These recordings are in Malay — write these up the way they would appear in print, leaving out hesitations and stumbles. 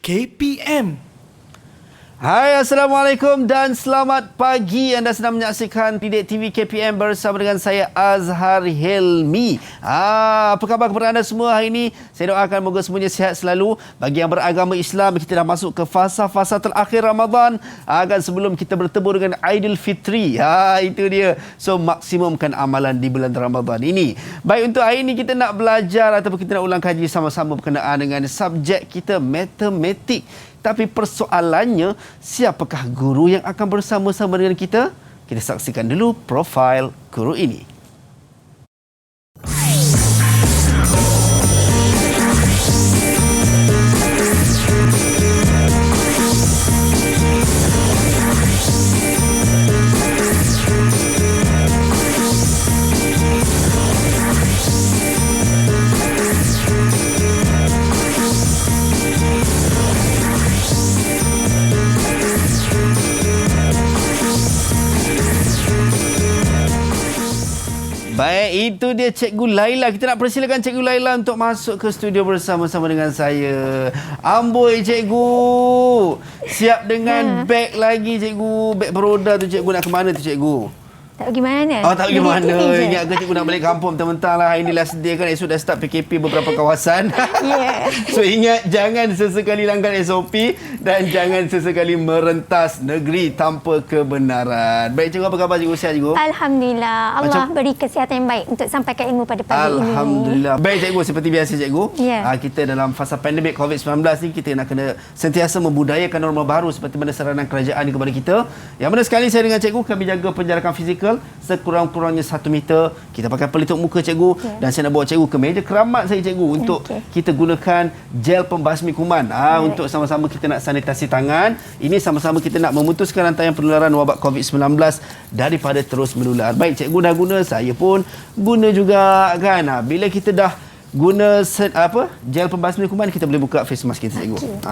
KPM. Hai, Assalamualaikum dan selamat pagi. Anda sedang menyaksikan Didik TV KPM bersama dengan saya Azhar Hilmi. Apa khabar kepada anda semua hari ini? Saya doakan moga semuanya sihat selalu. Bagi yang beragama Islam, kita dah masuk ke fasa-fasa terakhir Ramadan. Agar sebelum kita bertemu dengan Aidilfitri. Itu dia. So, maksimumkan amalan di bulan Ramadan ini. Baik, untuk hari ini kita nak belajar ataupun kita nak ulang kaji sama-sama berkenaan dengan subjek kita matematik. Tapi persoalannya, siapakah guru yang akan bersama-sama dengan kita? Kita saksikan dulu profil guru ini. Baik, itu dia Cikgu Laila. Kita nak persilakan Cikgu Laila untuk masuk ke studio bersama-sama dengan saya. Amboi Cikgu. Siap dengan beg lagi Cikgu. Beg beroda tu Cikgu. Nak ke mana tu Cikgu? Tak pergi mana? Oh, tak pergi mana. Ingat ke Cikgu nak balik kampung mentang-mentang lah. Hari ni last day kan, esok dah start PKP beberapa kawasan. Yeah. So ingat, jangan sesekali langgar SOP dan jangan sesekali merentas negeri tanpa kebenaran. Baik Cikgu, apa khabar Cikgu? Sihat Cikgu? Alhamdulillah. Allah beri kesihatan yang baik untuk sampaikan ilmu pada pagi ini. Alhamdulillah. Baik Cikgu, seperti biasa Cikgu. Yeah. Kita dalam fasa pandemik COVID-19 ni, kita nak kena sentiasa membudayakan norma baru seperti mana saranan kerajaan kepada kita. Yang mana sekali saya dengan Cikgu, kami jaga penjarakan fizikal sekurang-kurangnya 1 meter. Kita pakai pelitup muka Cikgu. Yeah. Dan saya nak bawa Cikgu ke meja keramat saya Cikgu untuk kita gunakan gel pembasmi kuman. Untuk sama-sama kita nak sanitasi tangan. Ini sama-sama kita nak memutuskan rantaian penularan wabak COVID-19 daripada terus menular. Baik, Cikgu dah guna, saya pun guna juga kan. Bila kita dah guna gel pembasmi kuman, kita boleh buka face mask kita Cikgu.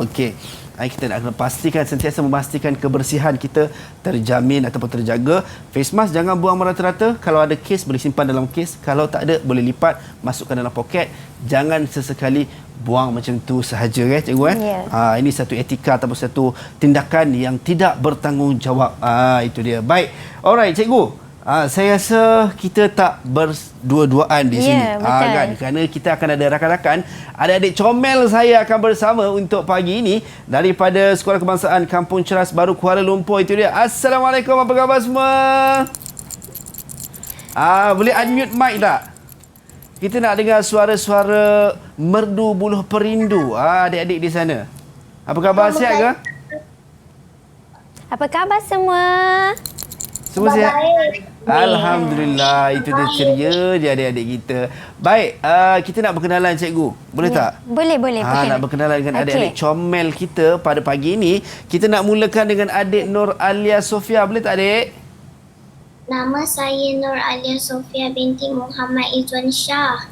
Okey. Kita nak kena pastikan, sentiasa memastikan kebersihan kita terjamin ataupun terjaga. Face mask jangan buang merata-rata. Kalau ada kes, boleh simpan dalam kes. Kalau tak ada, boleh lipat, masukkan dalam poket. Jangan sesekali buang macam tu sahaja Cikgu. Yeah. Ini satu etika ataupun satu tindakan yang tidak bertanggungjawab. Itu dia. Baik. Alright Cikgu. Saya rasa kita tak berdua-duaan di sini. Kan? Kerana kita akan ada rakan-rakan. Adik-adik comel saya akan bersama untuk pagi ini daripada Sekolah Kebangsaan Kampung Ceras Baru Kuala Lumpur. Itu dia. Assalamualaikum, apa khabar semua? Boleh unmute mic tak? Kita nak dengar suara-suara merdu buluh perindu adik-adik di sana. Apa khabar? Sihat ke? Apa khabar semua? Semua sihat? Alhamdulillah, itu dia ceria je adik-adik kita. Baik, kita nak berkenalan Cikgu. Boleh tak? Boleh. Nak berkenalan dengan adik-adik comel kita pada pagi ini. Kita nak mulakan dengan adik Nur Alia Sofia. Boleh tak adik? Nama saya Nur Alia Sofia binti Muhammad Izwan Shah.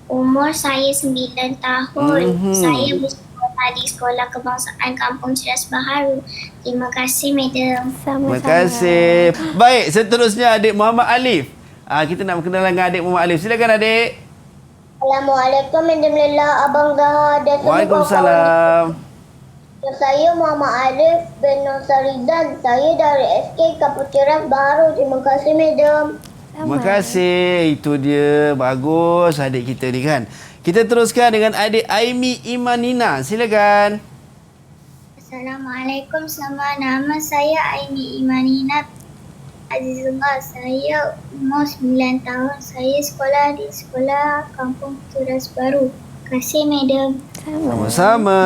Umur saya 9 tahun. Saya bersekolah di Sekolah Kebangsaan Kampung Ceras Baharu. Terima kasih, Madam. Terima kasih. Baik, seterusnya adik Muhammad Alif. Kita nak berkenalan dengan adik Muhammad Alif. Silakan adik. Assalamualaikum, Madam Lila, Abang Daha dan Waalaikumsalam. Saya Muhammad Alif bin Nur Saridan. Saya dari SK Kampung Ceras Baharu. Terima kasih, Madam. Terima kasih. Itu dia. Bagus adik kita ni kan. Kita teruskan dengan adik Aimi Imanina. Silakan. Assalamualaikum, nama saya Aimi Imanina Azizullah. Saya umur 9 tahun. Saya sekolah di Sekolah Kampung Ceras Baru. Terima kasih, Madam. Sama-sama.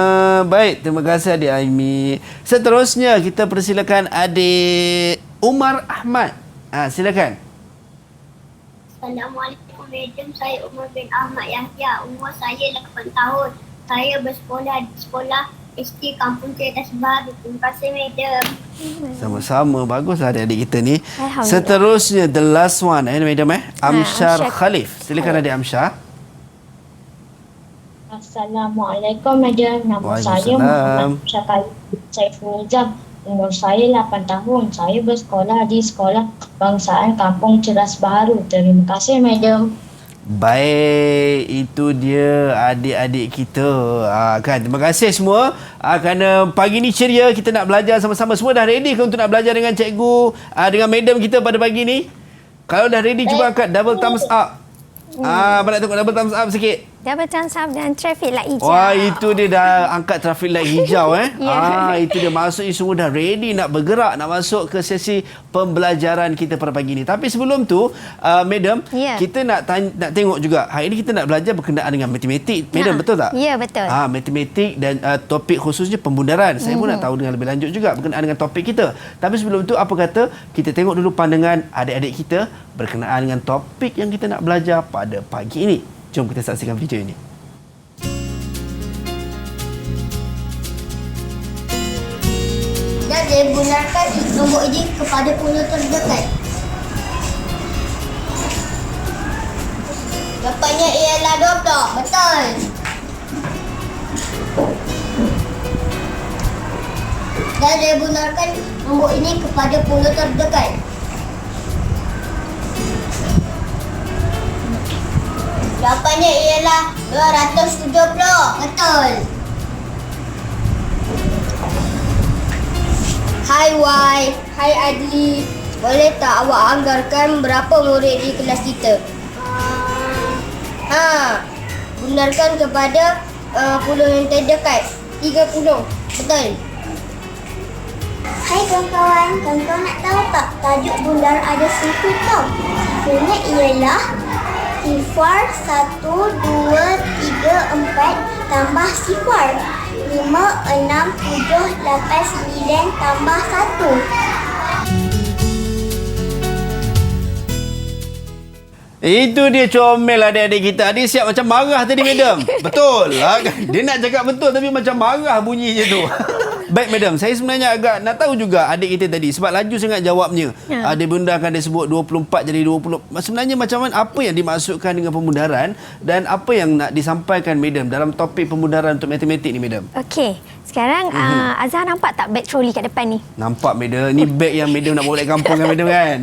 Baik, terima kasih adik Aimi. Seterusnya kita persilakan adik Umar Ahmad. Silakan. Assalamualaikum, Madam. Saya Umar bin Ahmad Yahya. Umur saya 8 tahun. Saya bersekolah di Sekolah SD Kampung Ceras Baru. Terima kasih, Madam. Sama-sama. Baguslah adik-adik kita ni. Seterusnya, the last one. Madam Amsyar Khalif. Silakan adik Amsyar. Assalamualaikum, Madam. Nama saya Muhammad Syakal Saiful Nizam. Umur saya 8 tahun. Saya bersekolah di Sekolah Kebangsaan Kampung Ceras Baharu. Terima kasih, Madam. Baik, itu dia adik-adik kita. Kan, terima kasih semua. Kerana pagi ni ceria, kita nak belajar sama-sama. Semua dah ready ke untuk nak belajar dengan cikgu, dengan madam kita pada pagi ni? Kalau dah ready, cuba angkat double thumbs up. Abang nak tengok double thumbs up sikit. Double thumbs up dan traffic light hijau. Wah, itu dia dah angkat traffic light hijau Ya. Itu dia, maksudnya semua dah ready nak bergerak, nak masuk ke sesi pembelajaran kita pada pagi ni. Tapi sebelum tu, madam, Ya. kita nak tengok juga. Hari ni kita nak belajar berkenaan dengan matematik. Madam, betul tak? Ya, betul. Matematik dan topik khususnya pembundaran. Saya pun nak tahu dengan lebih lanjut juga berkenaan dengan topik kita. Tapi sebelum tu, apa kata kita tengok dulu pandangan adik-adik kita berkenaan dengan topik yang kita nak belajar pada pagi ini. Jom kita saksikan video ini. Dan digunakan nombor ini kepada punca terdekat. Jawapannya ialah 20. Betul. Dan digunakan nombor ini kepada punca terdekat. Jawapannya ialah 270. Betul. Hai Y, hai Adli. Boleh tak awak anggarkan berapa murid di kelas kita? Gunakan kepada puluh yang terdekat. 30. Betul. Hai kawan-kawan, kawan-kawan nak tahu tak tajuk bundar ada sifar tau? Sifirnya ialah sifar 1, 2, 3, 4 tambah sifar 5, 6, 7, 8, 9 tambah 1. Itu dia comel adik-adik kita. Adik siap macam marah tadi, madam. Betul lah kan? Dia nak cakap betul tapi macam marah bunyinya tu. Baik, madam. Saya sebenarnya agak nak tahu juga adik kita tadi. Sebab laju sangat jawabnya. Dia bundar kan dia sebut 24 jadi 20. Sebenarnya macam mana, apa yang dimaksudkan dengan pemundaran dan apa yang nak disampaikan, madam, dalam topik pemundaran untuk matematik ni, madam? Okey. Sekarang Azhar nampak tak beg troli kat depan ni? Nampak, madam. Ni beg yang madam nak bawa balik kampung kan, madam kan?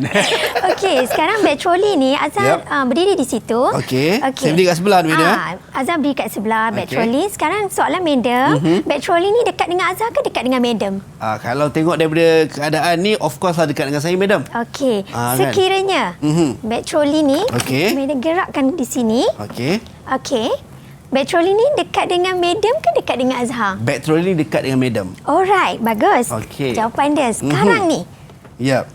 Okey, sekarang beg troli ni Azhar berdiri di situ. Okey. Saya berdiri kat sebelah tu, madam. Azhar berdiri kat sebelah beg troli. Sekarang soalan madam, beg troli ni dekat dengan Azhar ke dekat dengan madam? Kalau tengok daripada keadaan ni, of course lah dekat dengan saya, madam. Okey. Kan? Sekiranya beg troli ni, madam gerakkan di sini. Okey. Okey. Beg troli ni dekat dengan madam ke dekat dengan Azhar? Beg troli ni dekat dengan madam. Alright, bagus. Okey. Jawapan dia. Sekarang ni, Yap.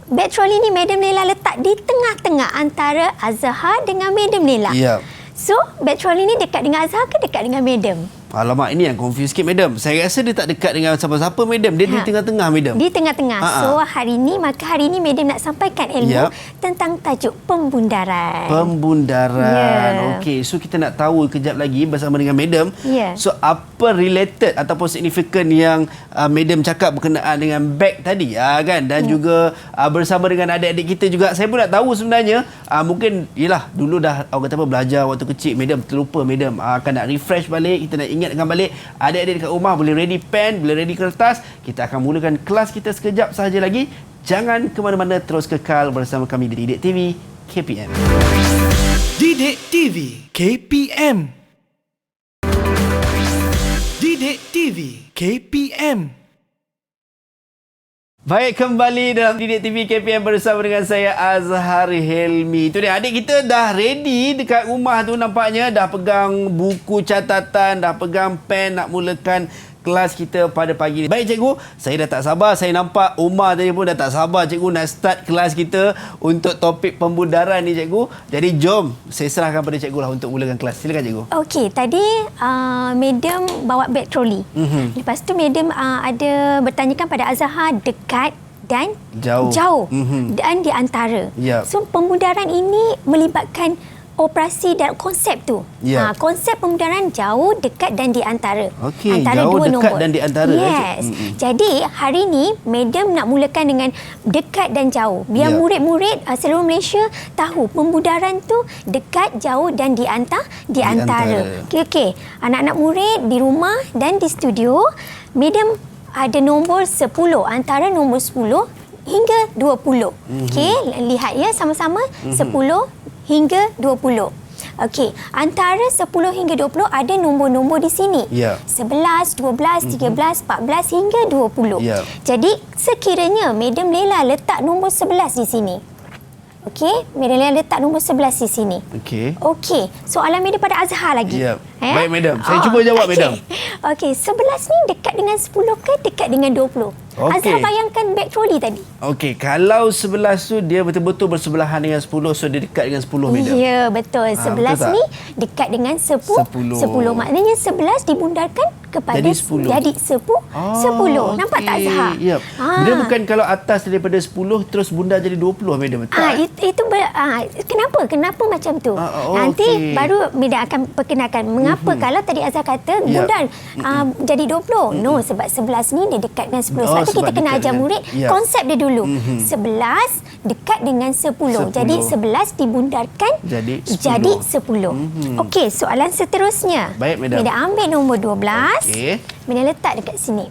beg troli ni Madam Nela letak di tengah-tengah antara Azhar dengan Madam Nela. Yap. So, beg troli ni dekat dengan Azhar ke dekat dengan Madam? Alamak, ini yang confuse sikit, madam. Saya rasa dia tak dekat dengan siapa-siapa, madam. Dia di tengah-tengah, madam. Di tengah-tengah. So, hari ni Madam nak sampaikan ilmu tentang tajuk pembundaran. Pembundaran. Okey, so kita nak tahu kejap lagi bersama dengan madam. So, apa related ataupun signifikan yang madam cakap berkenaan dengan beg tadi, kan? Dan juga bersama dengan adik-adik kita juga. Saya pun nak tahu sebenarnya, mungkin yelah dulu dah orang kata apa, belajar waktu kecil, madam terlupa, madam akan nak refresh balik, kita nak ingatkan balik. Adik-adik dekat rumah boleh ready pen, boleh ready kertas. Kita akan mulakan kelas kita sekejap sahaja lagi. Jangan ke mana-mana, terus kekal bersama kami di Didik TV KPM. Didik TV KPM. Didik TV KPM. Baik, kembali dalam Didik TV KPM bersama dengan saya Azhar Helmi. Itu dia, adik kita dah ready dekat rumah tu, nampaknya dah pegang buku catatan, dah pegang pen nak mulakan kelas kita pada pagi ni. Baik cikgu, saya dah tak sabar. Saya nampak Umar tadi pun dah tak sabar cikgu nak start kelas kita untuk topik pembundaran ni cikgu. Jadi jom saya serahkan pada cikgu lah untuk mulakan kelas. Silakan cikgu. Okey, tadi madam bawa beg troli. Lepas tu madam ada bertanyakan pada Azhar dekat dan jauh. Dan di antara. So pembundaran ini melibatkan operasi dan konsep tu. Konsep pembundaran jauh, dekat dan di antara. Antara jauh, dua dekat nombor. Dan di antara. Yes. Jadi hari ni madam nak mulakan dengan dekat dan jauh. Biar murid-murid seluruh Malaysia tahu pembundaran tu dekat, jauh dan di antara. Okey. Anak-anak murid di rumah dan di studio, madam ada nombor 10, antara nombor 10 hingga 20. Okey, lihat ya sama-sama 10 hingga 20. Okey, antara 10 hingga 20 ada nombor-nombor di sini. Ya. 11, 12, 13, 14 hingga 20. Ya. Jadi sekiranya Madam Leila letak nombor 11 di sini. Okey, Madam Leila letak nombor 11 di sini. Okey. Okey, soalan Madam pada Azhar lagi. Ya. Baik, Madam. Saya cuba jawab, okey. Madam. Okey, 11 ni dekat dengan 10 ke dekat dengan 20? Okey. Azhar bayangkan beg troli tadi. Okey, kalau 11 tu dia betul-betul bersebelahan dengan 10, so dia dekat dengan 10, Madam. Ya, betul. 11 betul tak? ni dekat dengan 10. 10. 10. Maknanya 11 dibundarkan kepada Jadi 10. Jadi 10. Nampak tak Azhar? Yep. Dia bukan kalau atas daripada 10 terus bundar jadi 20, Madam. Tak. Kenapa macam tu? Nanti okey. baru Mida akan perkenalkan mengapa kalau tadi Azhar kata bundar jadi 20. No, sebab 11 ni dia dekat dengan 10. Sebab tu sebab kita kena dekat ajar dengan- murid Yep. konsep dia dulu. 11 dekat dengan 10. Jadi 11 dibundarkan Jadi 10. jadi 10. Okey, soalan seterusnya. Baik, Madam. Mida ambil nombor 12. Okey. Mida letak dekat sini.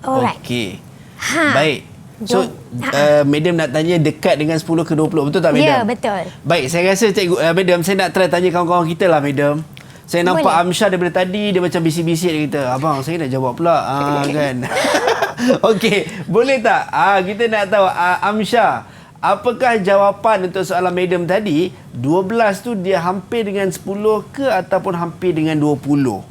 Alright. Okey. Ha. Baik. So, Madam nak tanya dekat dengan 10 ke 20. Betul tak, Madam? Ya, betul. Baik, saya rasa cikgu, Madam, saya nak try tanya kawan-kawan kita lah, Madam. Saya nampak Boleh. Amsyah daripada tadi, dia macam bisik-bisik, dia kata, abang, saya nak jawab pula. Kan? Okey, boleh tak? Kita nak tahu, Amsyah, apakah jawapan untuk soalan Madam tadi? 12 tu dia hampir dengan 10 ke ataupun hampir dengan 20?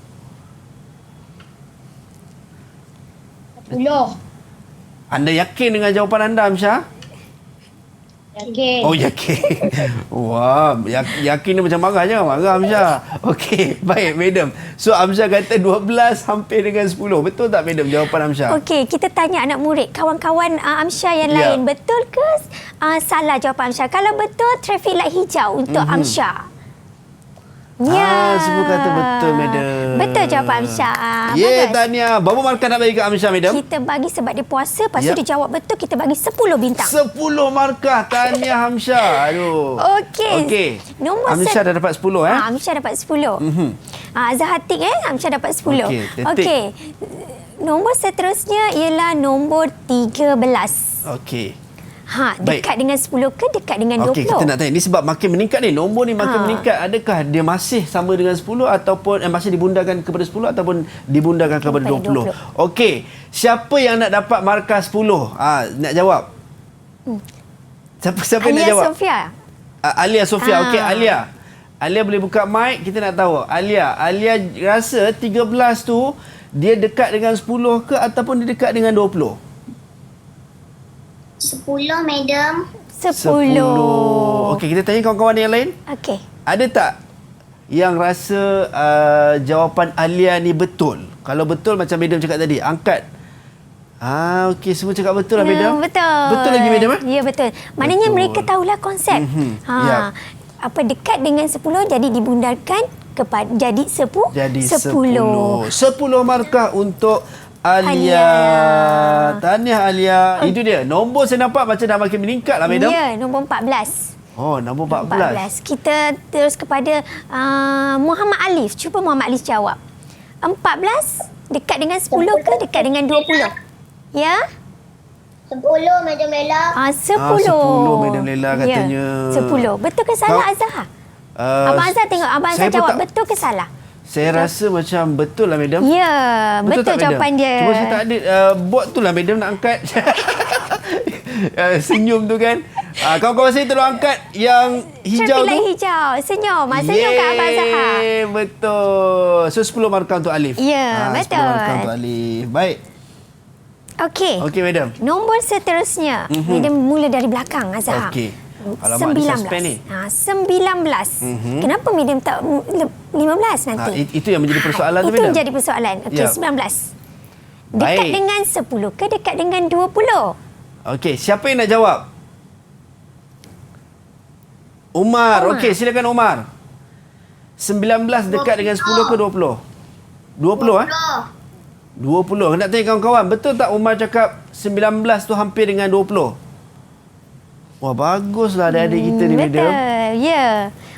10. Anda yakin dengan jawapan anda, Amsyah? Yakin. Oh, yakin. Wah, yakin dia macam marah. Jangan marah, Amsyah. Okey, baik, Madam. So, Amsyah kata 12 hampir dengan 10. Betul tak, Madam, jawapan Amsyah? Okey, kita tanya anak murid, kawan-kawan Amsyah yang Ya. lain. Betul ke salah jawapan Amsyah? Kalau betul, traffic light hijau untuk Amsyah. Ya. Semua kata betul, Madam. Betul jawapan Amsyah. Ye, Bagus. tahniah. Berapa markah nak bagi ke Amsyah, Madam? Kita bagi sebab dia puasa, lepas tu Ya. dia jawab betul, kita bagi 10 bintang. 10 markah. Tahniah, Amsyah. Aduh. Okey. Nombor Amsyah dah dapat 10, Amsyah dapat 10. Azhar Hatik Amsyah dapat 10. Okey, detik. Okey. Nombor seterusnya ialah nombor 13. Okey. Dekat Baik. dengan 10 ke dekat dengan 20? Okey, kita nak tanya. Ni sebab makin meningkat ni. Nombor ni makin meningkat. Adakah dia masih sama dengan 10 ataupun masih dibundarkan kepada 10 ataupun dibundarkan kepada 20? Okey. Siapa yang nak dapat markah 10? Nak jawab? Siapa yang nak Alia jawab? Sofia. Alia Sofia. Okey, Alia. Alia boleh buka mic, kita nak tahu. Alia rasa 13 tu dia dekat dengan 10 ke ataupun dia dekat dengan 20? 10, Madam. 10. Okey, kita tanya kawan-kawan yang lain. Okey. Ada tak yang rasa jawapan Alia ni betul? Kalau betul macam Madam cakap tadi, angkat. Okey, semua cakap betul lah, Madam. Betul. Betul lagi, Madam? Ya, betul. Maknanya Betul. mereka tahulah konsep. Ya. Apa dekat dengan 10 jadi dibundarkan kepada jadi 10. Jadi 10 markah untuk Alia. Tahniah, Alia. Itu dia. Nombor saya nampak macam dah makin meningkat lah, Madam. Ya, nombor 14. Oh, nombor 14. Kita terus kepada Muhammad Alif. Cuba Muhammad Alif jawab. 14 dekat dengan 10 ke dekat dengan 20? Ya? 10, Madam Leila. 10. 10, Madam Leila katanya. Ya, 10. Betul ke salah, Azhar? Abang Azhar tengok. Abang Azhar saya pun jawab tak- betul ke salah? Saya rasa macam betul lah, Madam. Ya, betul tak, Madam? jawapan dia. Cuma saya tak ada bot tu lah, Madam nak angkat. Senyum tu kan. Kawan-kawan saya tolong angkat yang hijau Traffic light tu. hijau. Senyum. Senyum kat Abang Zahar. Betul. So 10 markah untuk Alif. Ya, 10 betul. markah untuk Alif. Baik. Okey. Okey, Madam. Nombor seterusnya. Madam mula dari belakang, Azhar. Okey. Alamak, dia suspend ni. 19. Kenapa Madam tak 15 nanti? Itu yang menjadi persoalan tu, Itu Madam. menjadi persoalan. Okey, Ya. 19. Dekat Baik. dengan 10 ke dekat dengan 20? Okey, siapa yang nak jawab? Umar. Okey, silakan Umar. 19 dekat dengan 10 ke 20? 20 20. Nak tanya kawan-kawan, betul tak Umar cakap 19 tu hampir dengan 20? Wah, baguslah adik-adik kita ni, Madam. Betul. Ya.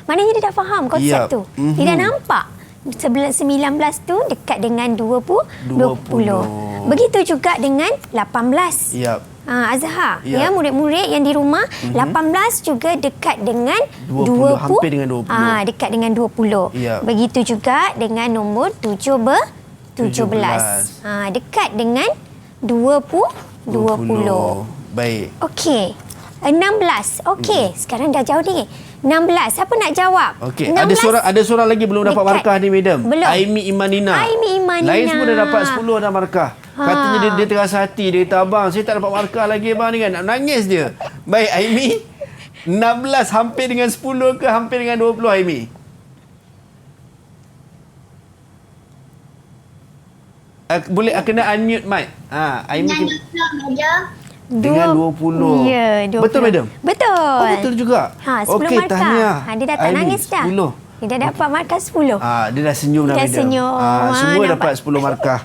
Maknanya dia dah faham konsep Yap. tu. Dia dah nampak. 19 tu dekat dengan 20. Begitu juga dengan 18. Yap. Azhar, Ya. murid-murid yang di rumah, 18 juga dekat dengan 20, hampir dengan 20. Dekat dengan 20. Ya. Begitu juga dengan nombor 17. Dekat dengan 20. Baik. Okey. 16. Okey, sekarang dah jauh ni. 16. Siapa nak jawab? Okey, ada seorang lagi belum dapat Dekat. markah ni, madam. Belum. Aimi Imanina. Aimi Imanina. Lain semua dah dapat 10 dah markah. Katanya dia terasa hati. Dia kata, abang, saya tak dapat markah lagi, abang ni kan. Nak nangis dia. Baik, Aimi. 16 hampir dengan 10 ke hampir dengan 20, Aimi? Boleh kena unmute mic. Aimi Dengan 20 madam. dengan 20. Ya, 20. Betul, madam? Betul. Oh, betul juga. 10 Okey, markah. tahniah. Dia dah tak Aimi, nangis dah. 10. Dia dah dapat markah 10. Dia dah senyum dah, Dah madam. senyum. Semua Nampak. dapat 10 markah.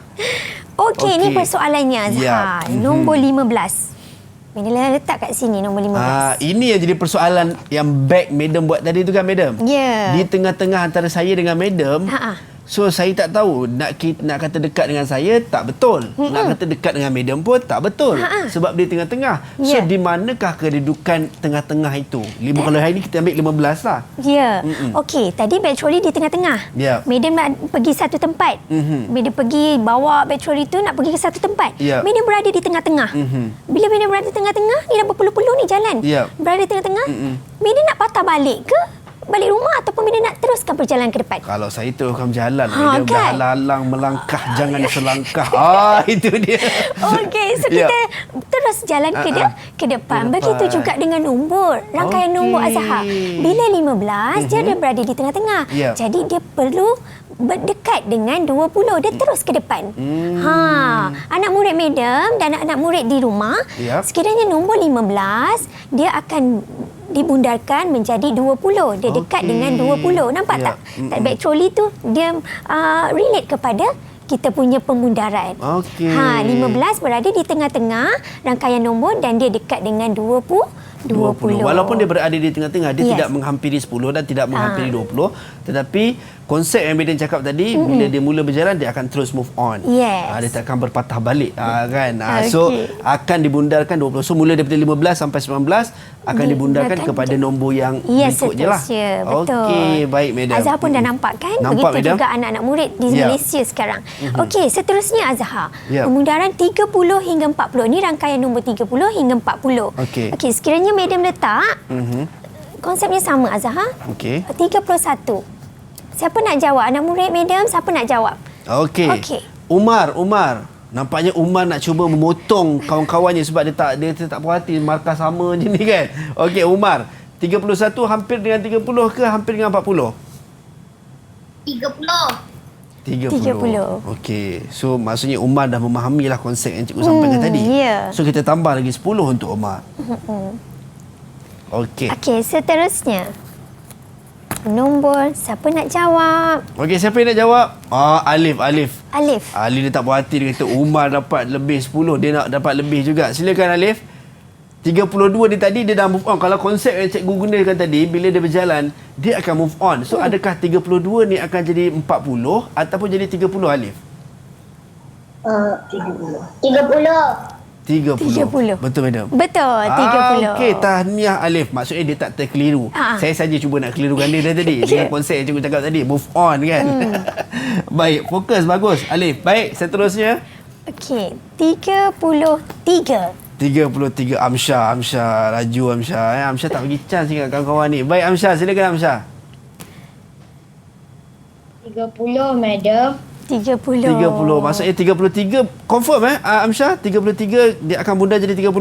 Okey, ni Okey. persoalannya Azhar. Ya. Nombor 15. Bila letak kat sini nombor 15. Ini yang jadi persoalan yang back madam buat tadi tu kan, madam? Ya. Di tengah-tengah antara saya dengan madam. So saya tak tahu nak kata dekat dengan saya tak betul. Nak kata dekat dengan madam pun tak betul. Sebab dia tengah-tengah. So Ya. di manakah kedudukan tengah-tengah itu? Kalau hari ni kita ambil 15 lah. Ya. Okey, tadi beg trolley di tengah-tengah. Ya. Madam nak pergi satu tempat. Bila pergi bawa beg trolley tu nak pergi ke satu tempat. Ya. Madam berada di tengah-tengah. Bila Madam berada di tengah-tengah, ni dah berpuluh-puluh ni jalan. Ya. Berada di tengah-tengah. Madam nak patah balik ke? Balik rumah ataupun Madam nak teruskan perjalanan ke depan? Kalau saya teruskan berjalan, madam dah kan? halang melangkah, jangan selangkah. Itu dia. Okey, so Ya. kita terus jalan ke Ke depan. depan. Begitu juga dengan nombor, rangkaian nombor Okey. Azhar. Bila 15, dia ada berada di tengah-tengah. Ya. Jadi dia perlu berdekat dengan 20. Dia terus ke depan. Anak murid madam dan anak-anak murid di rumah, Ya. sekiranya nombor 15, dia akan dibundarkan menjadi 20. Dia dekat Okey. dengan 20. Nampak Ya. tak? Beg trolley tu dia relate kepada kita punya pembundaran. Okey. 15 berada di tengah-tengah rangkaian nombor dan dia dekat dengan 20. Walaupun dia berada di tengah-tengah, dia Yes. tidak menghampiri 10 dan tidak menghampiri 20. Tetapi konsep yang Madam cakap tadi, bila dia mula berjalan, dia akan terus move on. Yes. Dia tak akan berpatah balik. Kan? So, Okey. akan dibundarkan 20. So, mula daripada 15 sampai 19, akan dibundarkan kepada nombor yang berikutnya lah. Seterusnya. Betul. Okey, baik Madam. Azhar pun dah nampak kan? Nampak, Begitu Madam. juga anak-anak murid di Ya. Malaysia sekarang. Okey, seterusnya Azhar. Ya. Pembundaran 30 hingga 40. Ni rangkaian nombor 30 hingga 40. Okey. Okey, sekiranya Madam letak, konsepnya sama Azhar. Okey. 31. Siapa nak jawab? Anak murid Madam, siapa nak jawab? Okey. Okey. Umar. Nampaknya Umar nak cuba memotong kawan-kawannya sebab dia tak puas hati markah sama je ni kan. Okey, Umar. 31 hampir dengan 30 ke hampir dengan 40? 30. 30. Okey. So maksudnya Umar dah memahamilah konsep yang cikgu sampaikan tadi. ya. So kita tambah lagi 10 untuk Umar. Okey. Okey, seterusnya. Nombor, siapa nak jawab? Okey, siapa yang nak jawab? Alif. Alif. Alif dia tak puas hati, dia kata Umar dapat lebih 10, dia nak dapat lebih juga. Silakan Alif. 32 dia tadi dia dah move on. Kalau konsep yang cikgu gunakan tadi, bila dia berjalan, dia akan move on. So adakah 32 ni akan jadi 40 ataupun jadi 30 Alif? 30. 30. Betul madam? Betul, 30. Okey, tahniah Alif. Maksudnya dia tak terkeliru. Saya saja cuba nak kelirukan dia tadi dengan konsep yang cikgu cakap tadi, move on kan. Baik, fokus bagus Alif. Baik, seterusnya. Okey, 33. 33 Amsyah, laju Amsyah. Amsyah tak bagi chance dekat kawan-kawan ni. Baik Amsyah, silakan Amsyah. 30, madam. 30. 30. Maksudnya 33 confirm Amsyah? 33 dia akan bundar jadi 30?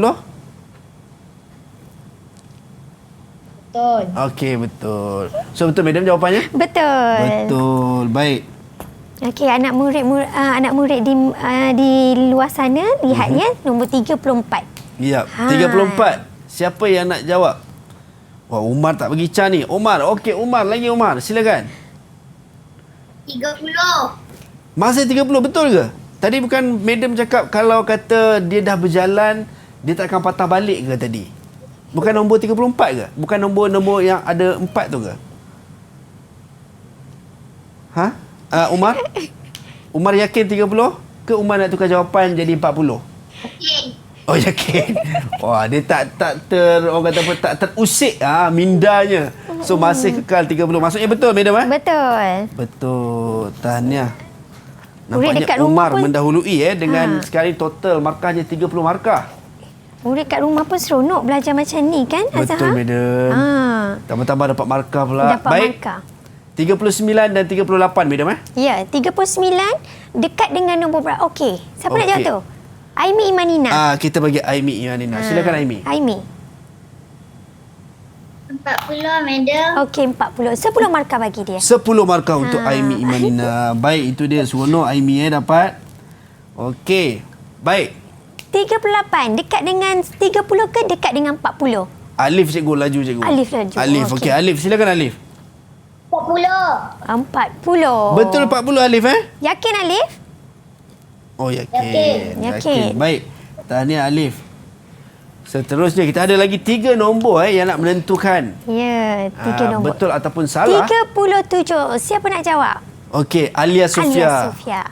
Betul. Okey, betul. So betul madam jawapannya? Betul. Betul. Baik. Okey, anak murid di luar sana lihat ya, nombor 34. Ya, 34. Siapa yang nak jawab? Wah, Umar tak bagi chance ni. Umar. Okey, Umar. Lagi Umar. Silakan. 30. Masih 30 betul ke? Tadi bukan madam cakap kalau kata dia dah berjalan, dia tak akan patah balik ke tadi? Bukan nombor 34 ke? Bukan nombor yang ada 4 tu ke? Umar? Umar yakin 30? Ke Umar nak tukar jawapan jadi 40? Okey. Oh, yakin. Wah, dia tak orang kata apa, tak terusik mindanya. So masih kekal 30. Maksudnya betul, madam Betul. Betul. Tahniah. Murid dekat Nampaknya rumah Umar pun- mendahului dengan sekali total markahnya 30 markah. Murid kat rumah pun seronok belajar macam ni kan, Azhar? Betul, madam. Tambah-tambah dapat markah pula. Dapat Baik. markah. 39 dan 38, madam Ya, 39 dekat dengan nombor berapa? Okey. Siapa nak jawab Okey. tu? Aimi Imanina. Kita bagi Aimi Imanina. Silakan Aimi. Aimi. 40, madam. Okey, 40. 10 markah bagi dia. 10 markah untuk Aimi Imanina. Baik, itu dia seronok Aimi dapat. Okey. Baik. 38 dekat dengan 30 ke dekat dengan 40? Alif cikgu, laju cikgu. Alif laju. Alif, Okey. okey. Alif, silakan Alif. 40. 40. Betul 40 Alif Yakin Alif? Oh, yakin. Yakin. Baik. Tahniah Alif. Seterusnya kita ada lagi 3 nombor yang nak menentukan Ya, 3 nombor. betul ataupun salah. 37. Siapa nak jawab? Okey, Alia Sofia. Alia Sofia.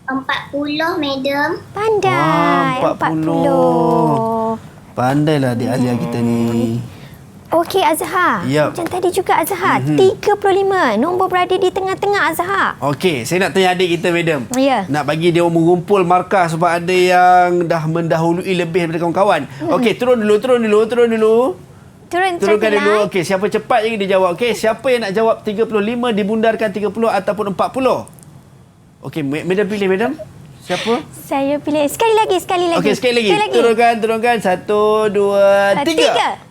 40, madam. Pandai. Wah, 40. Pandailah adik Alia kita ni. Okey Azhar. Yap. Macam tadi juga Azhar. 35. Nombor berada di tengah-tengah Azhar. Okey, saya nak tanya adik kita, madam. Ya. Nak bagi dia mengumpul markah sebab ada yang dah mendahului lebih daripada kawan-kawan. Okey, turun dulu. Turunkan satu dulu. line. Okey, siapa cepat je dia jawab. Okey, siapa yang nak jawab 35 dibundarkan 30 ataupun 40? Okey, madam pilih, madam. Siapa? Saya pilih sekali lagi. Okey, sekali lagi. Turunkan. 1, 2, 3.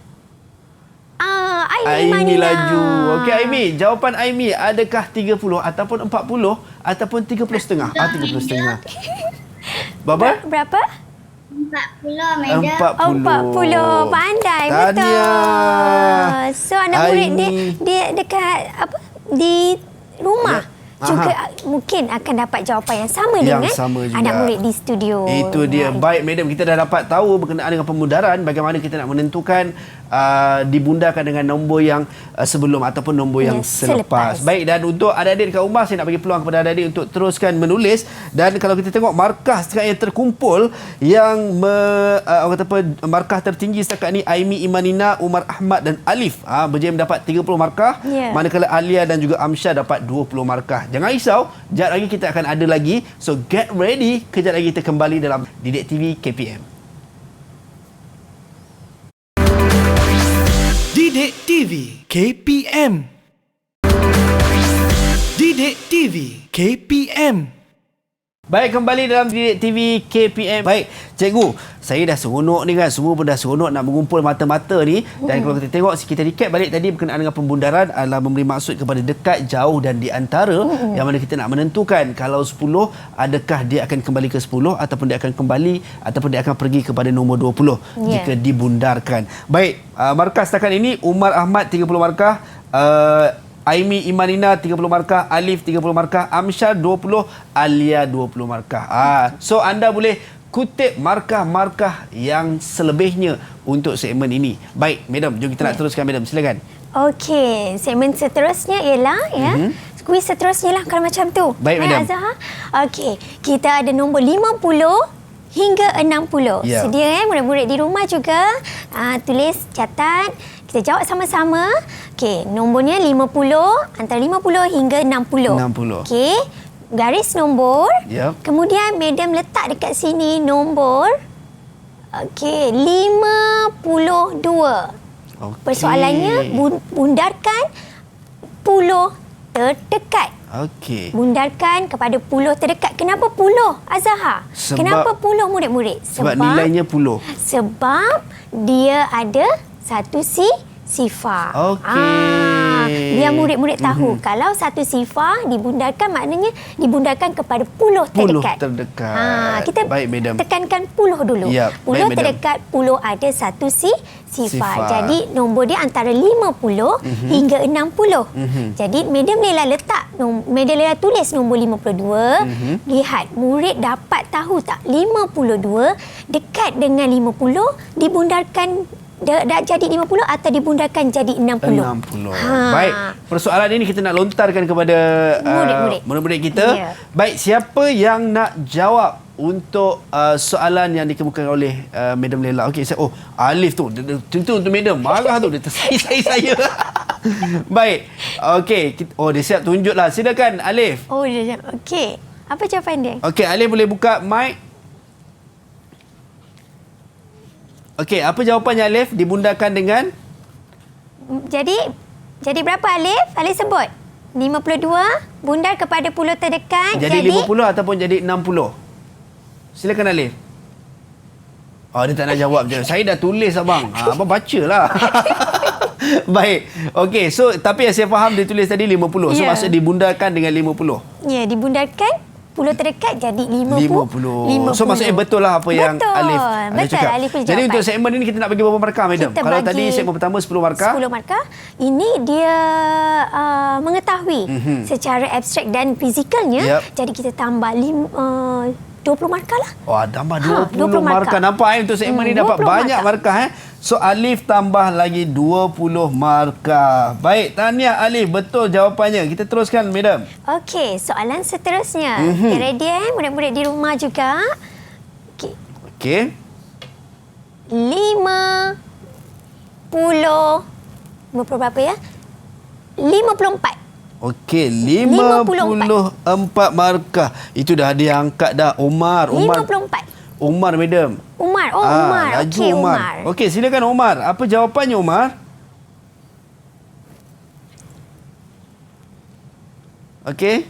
Aimi Aimi Manina. laju. Okey, Aimi. Jawapan Aimi adakah 30 ataupun 40 ataupun 30.5? 30.5. Berapa? Berapa? 40, madam. 40. Pandai. Tahniah. Betul. So anak murid Aimi. dia dekat apa? Di rumah. Ya. Juga mungkin akan dapat jawapan yang sama Yang dengan sama juga. anak murid di studio. Itu dia. Baik, madam, kita dah dapat tahu berkenaan dengan pemudaran, bagaimana kita nak menentukan dibundarkan dengan nombor yang sebelum ataupun nombor yang selepas. Baik, dan untuk adik-adik dekat rumah, saya nak bagi peluang kepada adik-adik untuk teruskan menulis. Dan kalau kita tengok markah setakat yang terkumpul, yang orang kata apa, markah tertinggi setakat ni Aimi Imanina, Umar Ahmad dan Alif berjaya mendapat 30 markah. Ya. Manakala Alia dan juga Amsyah dapat 20 markah. Jangan risau, sekejap lagi kita akan ada lagi. So get ready, kejap lagi kita kembali dalam Didik TV KPM. Didik TV KPM. Didik TV KPM. Baik, kembali dalam Didik TV KPM. Baik, cikgu, saya dah seronok ni kan. Semua pun dah seronok nak mengumpul mata-mata ni. Dan kalau kita tengok, kita recap balik tadi berkenaan dengan pembundaran adalah memberi maksud kepada dekat, jauh dan di antara. Yang mana kita nak menentukan kalau 10, adakah dia akan kembali ke 10 ataupun dia akan kembali ataupun dia akan pergi kepada nombor 20 jika dibundarkan. Baik, markah setakat ini Umar Ahmad 30 markah, Aimi Imanina 30 markah, Alif 30 markah, Amsyah 20, Alia 20 markah. So anda boleh kutip markah-markah yang selebihnya untuk segmen ini. Baik, madam, jom kita nak teruskan, madam. Silakan. Okey, segmen seterusnya ialah kuis seterusnya lah kalau macam tu. Baik, madam. Azhar. Okey, kita ada nombor 50 hingga 60. Ya. Sedia murid-murid di rumah juga tulis, catat. Kita jawab sama-sama. Okey, nombornya 50, antara 50 hingga 60. 60. Okey, garis nombor. Yep. Kemudian madam letak dekat sini nombor 52. Okey. Persoalannya bundarkan puluh terdekat. Okey. Bundarkan kepada puluh terdekat. Kenapa puluh, Azhar? Sebab- Kenapa puluh murid-murid? Sebab nilainya 10. Sebab dia ada satu sifar. Okey. Biar murid-murid tahu kalau satu sifar dibundarkan maknanya dibundarkan kepada puluh terdekat. Kita Baik, madam. tekankan puluh dulu. Ya, Puluh baik, madam. terdekat, puluh ada satu sifar. Sifar. Jadi nombor dia antara 50 hingga 60. Jadi madam Lela letak, madam Lela tulis nombor 52. Lihat murid dapat tahu tak 52 dekat dengan 50 dibundarkan dah jadi 50 atau dibundarkan jadi 60. 60. Baik, persoalan ini kita nak lontarkan kepada Murid-murid. murid-murid kita. Ya. Baik, siapa yang nak jawab untuk soalan yang dikemukakan oleh Madam Lela. Okey, Alif tu tentu untuk Madam. Marah tu dia tersai saya. Baik. Okey, dia siap tunjuklah. Silakan Alif. Oh, dia siap. Okey. Apa jawapan dia? Okey, Alif boleh buka mic. Okey, apa jawapannya Alif? Dibundarkan dengan Jadi berapa Alif? Alif sebut. 52 bundar kepada puluh terdekat. jadi 50 ataupun jadi 60. Silakan Alif. Dia tak nak jawab je. Saya dah tulis abang. Abang bacalah. Baik. Okey, so tapi yang saya faham dia tulis tadi 50. So maksud dibundarkan dengan 50. Ya, dibundarkan puluh terdekat jadi 50. So maksudnya betul lah apa yang Alif cakap. Alif punya Jadi jawapan. untuk segmen ini kita nak bagi berapa markah, Madam? Kita Kalau bagi tadi segmen pertama 10 markah. 10 markah. Ini dia mengetahui secara abstrak dan fizikalnya. Jadi kita tambah 20 markah lah. Tambah 20 markah. Nampak untuk segmen ini dapat banyak markah. So Alif tambah lagi 20 markah. Baik, tahniah Alif, betul jawapannya. Kita teruskan, Madam. Okey, soalan seterusnya. Okay, ready murid-murid di rumah juga. Okey. 50 berapa ya? 54. Okey, 54 markah. Itu dah dia angkat dah. Umar. 54. Umar, Madam. Umar. Umar. Laju Okey, Umar. Okey, silakan Umar. Apa jawapannya, Umar? Okey.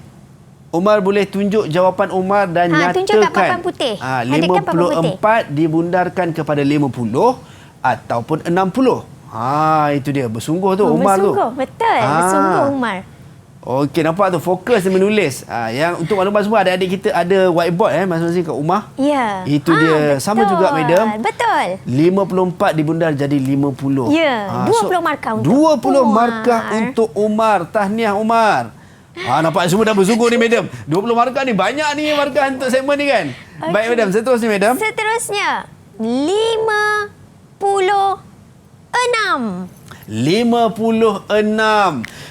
Umar boleh tunjuk jawapan Umar dan nyatakan. Tunjuk kat papan putih. Hadapkan papan putih. 54 dibundarkan kepada 50 ataupun 60. Itu dia. Bersungguh tu Umar tu. Bersungguh, betul. Bersungguh Umar. Okey, nampak tu fokus dia menulis. Yang untuk maklumat semua, adik-adik kita ada whiteboard masing-masing kat rumah. Ya. Itu dia. Betul. Sama juga, Madam. Betul. 54 dibundar jadi 50. Ya. 20 markah untuk 20 Umar. markah untuk Umar. Tahniah Umar. Nampak semua dah bersungguh ni, Madam. 20 markah ni banyak ni markah untuk segmen ni kan. Okay. Baik, Madam. Seterusnya, Madam. Seterusnya 56. 56.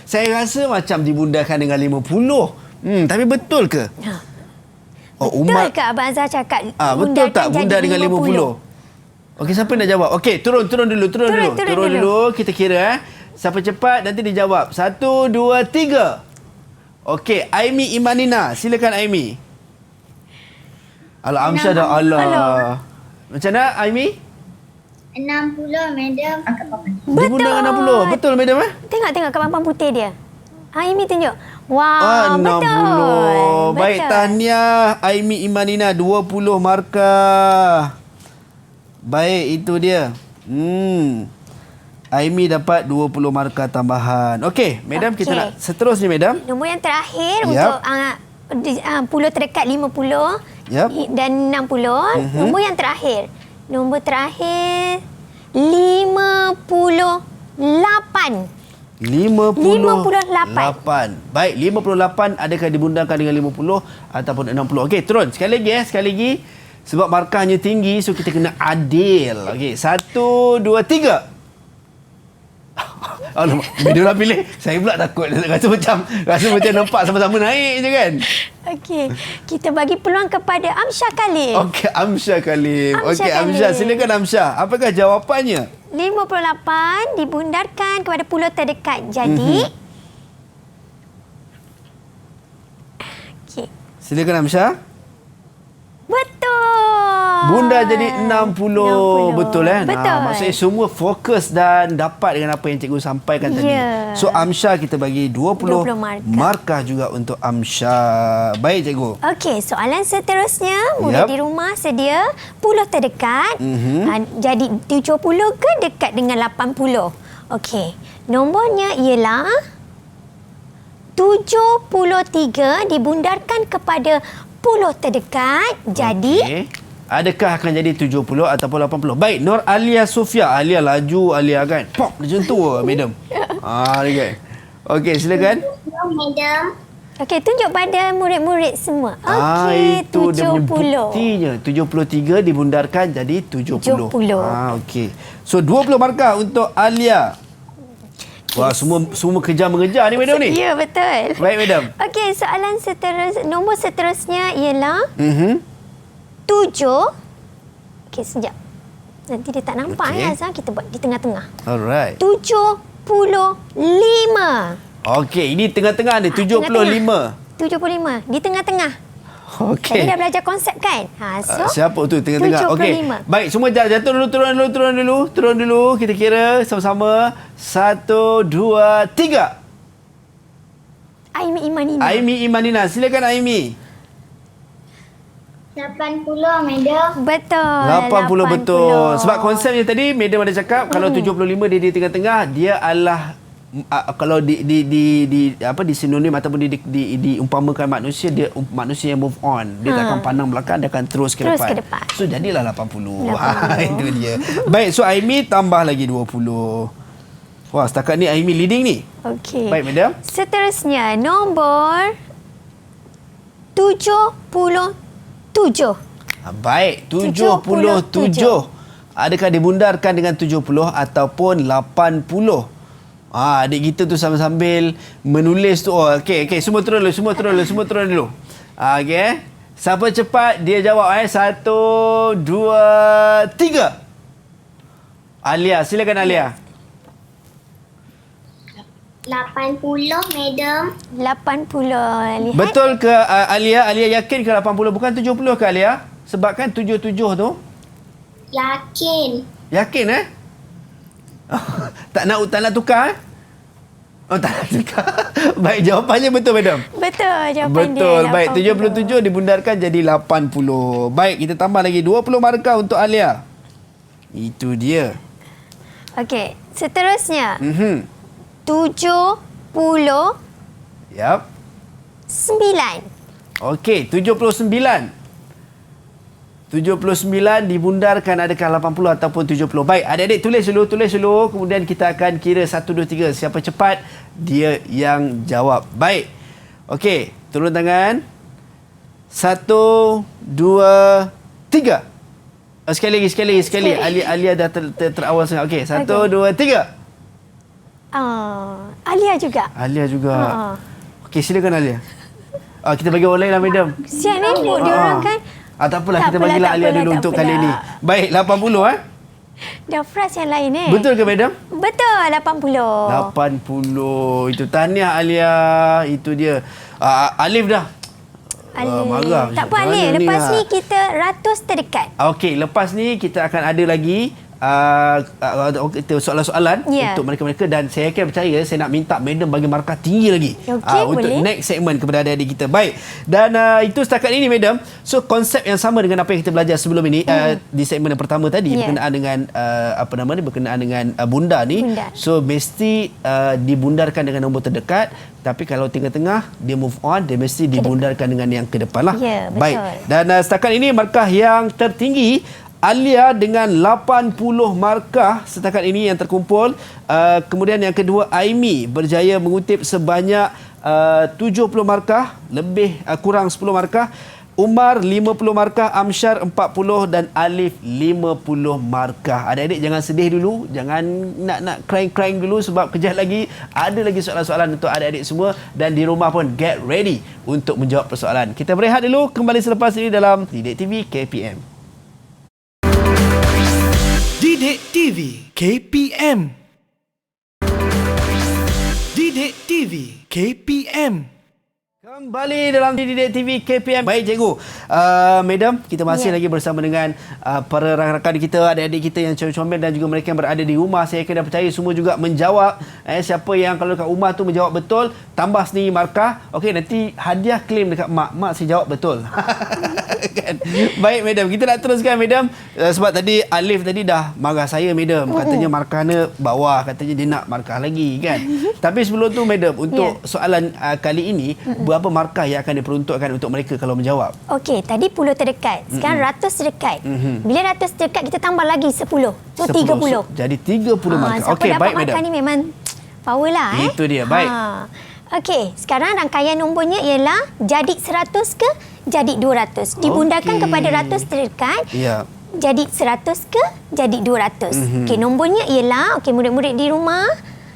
Saya rasa macam dibundarkan dengan 50. Tapi betul ke? Betul ke Abang Azhar cakap betul tak bundar dengan 50? Okey, siapa nak jawab? Okey, turun dulu. Turun dulu. Kita kira siapa cepat nanti dijawab. 1, 2, 3. Okey, Aimi Imanina. Silakan Aimi. Alah, Amsyah dah. Allah. Macam mana Aimi? 60, Madam. Dibundar dengan 60. Betul, Madam? Tengok kat papan putih dia. Aimi tunjuk. Wah, 60. betul. Baik, tahniah Aimi Imanina, 20 markah. Baik, itu dia. Aimi dapat 20 markah tambahan. Okey, Madam, kita nak seterusnya, Madam. Nombor yang terakhir untuk puluh terdekat 50 dan 60. Nombor yang terakhir. Nombor terakhir 58. 58. Baik, 58 adakah dibundarkan dengan 50 ataupun 60? Okey, turun. Sekali lagi. Sebab markahnya tinggi, so kita kena adil. Okey, 1, 2, 3. Alamak, bila dah pilih, saya pula takut. Rasa macam nampak sama-sama naik je kan. Okey, kita bagi peluang kepada Amsyah Khalil. Okey, Amsyah Khalil. Okey, Amsyah, silakan Amsyah. Apakah jawapannya? 58 dibundarkan kepada puluh terdekat. Jadi okey. Silakan Amsyah. Betul. Bundar jadi 60. Betul kan? Betul. Maksudnya semua fokus dan dapat dengan apa yang cikgu sampaikan tadi. So Amsyah kita bagi 20 markah juga untuk Amsyah. Baik, cikgu. Okey, soalan seterusnya, murid di rumah sedia puluh terdekat. Jadi 70 ke dekat dengan 80? Okey, nombornya ialah 73 dibundarkan kepada puluh terdekat. Jadi adakah akan jadi 70 ataupun 80? Baik, Nur Alia Sofia. Alia laju, Alia kan. Pop, macam tu Madam. Kan. Okey, silakan. Madam. Okey, tunjuk pada murid-murid semua. Okey, itu 70. Dia punya buktinya. 73 dibundarkan jadi 70. Okey. So 20 markah untuk Alia. Wah, semua kejar mengejar ni, Madam ni. Ya, betul. Baik, Madam. Okey, soalan nombor seterusnya ialah Okey, sekejap. Nanti dia tak nampak Azhar. Kita buat di tengah-tengah. Alright. 75. Okey, ini tengah-tengah ni 75. 75. Di tengah-tengah. Okey. Tadi dah belajar konsep kan? So, siapa tu tengah-tengah? Okey. Baik, semua jatuh dulu, turun dulu. Kita kira sama-sama. 1, 2, 3. Aimi Imanina. Aimi Imanina. Silakan Aimi. 80, madam. Betul. 80 betul. Sebab konsepnya tadi madam ada cakap kalau 75 dia di tengah-tengah, dia adalah kalau di sinonim ataupun diumpamakan manusia, dia manusia yang move on. Dia tak akan pandang belakang, dia akan terus ke depan. So jadilah 80. Itu dia. Baik, so Aimi tambah lagi 20. Wah, setakat ni Aimi leading ni. Okey. Baik, madam. Seterusnya nombor 77. Baik, 77. Adakah dibundarkan dengan 70 ataupun 80? Adik kita tu sambil menulis tu. Okey, semua turun dulu. Okey. Siapa cepat dia jawab 1, 2, 3. Alia, silakan Alia. 80, madam. 80. Lihat. Betul ke Alia? Alia yakin ke 80 bukan 70 ke Alia? Sebab kan 77 tu. Yakin. Yakin tak nak tukar? Tak nak tukar. Baik, jawapannya betul madam. Betul jawapan betul. dia. Baik, 77 dibundarkan jadi 80. Baik, kita tambah lagi 20 markah untuk Alia. Itu dia. Okey, seterusnya 79. Yap. Okey, 79. 79 dibundarkan adakah 80 ataupun 70. Baik, adik-adik tulis dulu. Kemudian kita akan kira 1, 2, 3. Siapa cepat, dia yang jawab. Baik. Okey, turun tangan. 1, 2, 3. Sekali lagi. Alia dah terawal sangat. Okey, 1, 2, 3. Alia juga. Okey, silakan Alia. Kita bagi orang lain lah, madam. Siap ni, dia orang kan. Tak apalah, kita bagilah Alia dulu untuk kali ni. Baik, 80 Dah frust yang lain Betul ke, madam? Betul, 80. 80. Itu tahniah Alia. Itu dia. Alif dah. Marah. Tak apa Alif, lepas ni kita ratus terdekat. Okey, lepas ni kita akan ada lagi soalan-soalan untuk mereka-mereka dan saya akan percaya saya nak minta madam bagi markah tinggi lagi untuk boleh. next segment kepada adik-adik kita. Baik. Dan itu setakat ini madam. So konsep yang sama dengan apa yang kita belajar sebelum ini di segmen yang pertama tadi berkenaan dengan berkenaan dengan bunda ni. So mesti dibundarkan dengan nombor terdekat, tapi kalau tengah-tengah dia move on, dia mesti dibundarkan dengan yang ke depan lah. Baik. Dan setakat ini markah yang tertinggi Alia dengan 80 markah setakat ini yang terkumpul. Kemudian yang kedua, Aimi berjaya mengutip sebanyak 70 markah, lebih kurang 10 markah. Umar 50 markah, Amsyar 40 dan Alif 50 markah. Adik-adik jangan sedih dulu, jangan nak crying dulu sebab kejap lagi ada lagi soalan-soalan untuk adik-adik semua dan di rumah pun get ready untuk menjawab persoalan. Kita berehat dulu, kembali selepas ini dalam Didik TV KPM. Didik TV KPM. Didik TV KPM. Kembali dalam Didik TV KPM. Baik cikgu, madam, kita masih lagi bersama dengan para rakan-rakan kita, adik-adik kita yang comel-comel dan juga mereka yang berada di rumah. Saya akan percaya semua juga menjawab. Siapa yang kalau kat rumah tu menjawab betul, tambah sendiri markah. Okey, nanti hadiah claim dekat mak saya jawab betul. Kan? Baik madam, kita nak teruskan madam. Sebab tadi Alif tadi dah marah saya madam. Katanya markahnya bawah, katanya dia nak markah lagi kan. Tapi sebelum tu madam, untuk soalan kali ini, berapa markah yang akan diperuntukkan untuk mereka kalau menjawab? Okey, tadi 10 terdekat. Sekarang ratus terdekat. Bila ratus terdekat, kita tambah lagi 10. So 30. Jadi 30 markah. Okey, baik madam. Markah ni memang power lah. Itu dia, baik. Okey, sekarang rangkaian nombornya ialah jadi 100 ke jadi 200. Dibundarkan kepada ratus terdekat. Ya. Jadi 100 ke jadi 200. Okey, nombornya ialah, okey murid-murid di rumah,